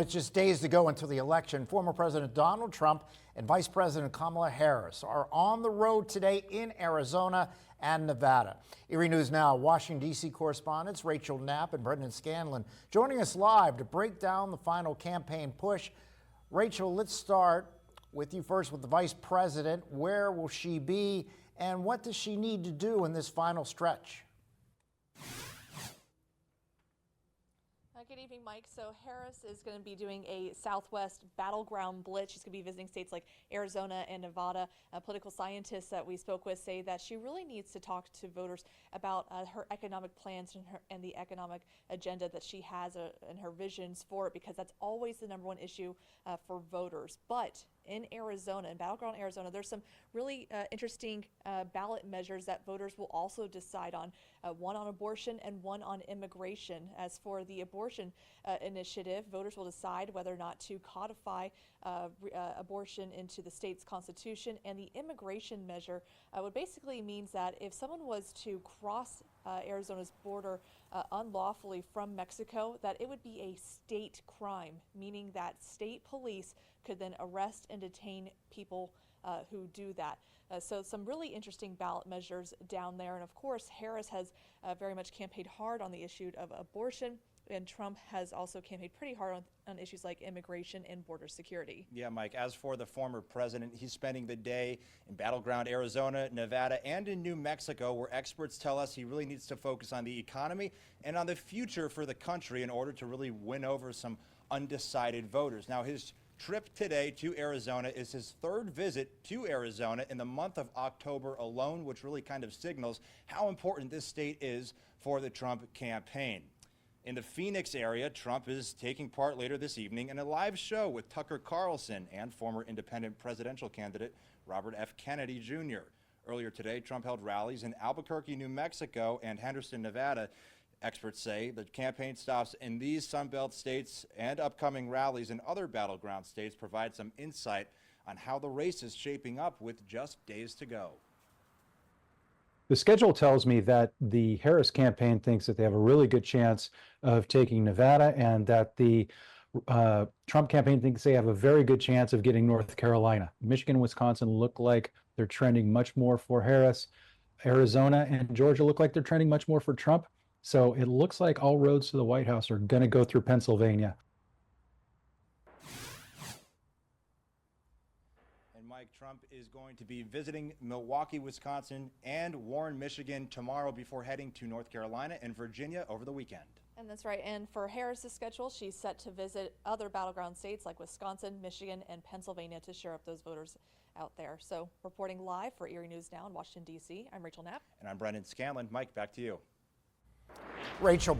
It's just days to go until the election. Former President Donald Trump and Vice President Kamala Harris are on the road today in Arizona and Nevada. Erie News Now, Washington, D.C. correspondents Rachel Knapp and Brendan Scanlon joining us live to break down the final campaign push. Rachel, let's start with you first with the Vice President. Where will she be and what does she need to do in this final stretch? Good evening, Mike. So Harris is going to be doing a Southwest battleground blitz. She's going to be visiting states like Arizona and Nevada. Political scientists that we spoke with say that she really needs to talk to voters about her economic plans and the economic agenda that she has and her visions for it, because that's always the #1 issue for voters. But in Arizona, in battleground Arizona, there's some really interesting ballot measures that voters will also decide on, one on abortion and one on immigration. As for the abortion initiative, voters will decide whether or not to codify abortion into the state's constitution, and the immigration measure would basically means that if someone was to cross Arizona's border unlawfully from Mexico, that it would be a state crime, meaning that state police could then arrest and detain people who do that. So some really interesting ballot measures down there. And of course, Harris has very much campaigned hard on the issue of abortion, and Trump has also campaigned pretty hard on issues like immigration and border security. Yeah, Mike, as for the former president, he's spending the day in battleground Arizona, Nevada, and in New Mexico, where experts tell us he really needs to focus on the economy and on the future for the country in order to really win over some undecided voters. Now, his trip today to Arizona is his third visit to Arizona in the month of October alone, which really kind of signals how important this state is for the Trump campaign. In the Phoenix area, Trump is taking part later this evening in a live show with Tucker Carlson and former independent presidential candidate Robert F. Kennedy Jr. Earlier today, Trump held rallies in Albuquerque, New Mexico and Henderson, Nevada. Experts say the campaign stops in these Sunbelt states and upcoming rallies in other battleground states provide some insight on how the race is shaping up with just days to go. The schedule tells me that the Harris campaign thinks that they have a really good chance of taking Nevada, and that the Trump campaign thinks they have a very good chance of getting North Carolina. Michigan and Wisconsin look like they're trending much more for Harris. Arizona and Georgia look like they're trending much more for Trump. So it looks like all roads to the White House are going to go through Pennsylvania. Mike, Trump is going to be visiting Milwaukee, Wisconsin and Warren, Michigan tomorrow before heading to North Carolina and Virginia over the weekend. And that's right. And for Harris's schedule, she's set to visit other battleground states like Wisconsin, Michigan, and Pennsylvania to shore up those voters out there. So reporting live for Erie News Now in Washington, D.C., I'm Rachel Knapp. And I'm Brendan Scanlon. Mike, back to you. Rachel.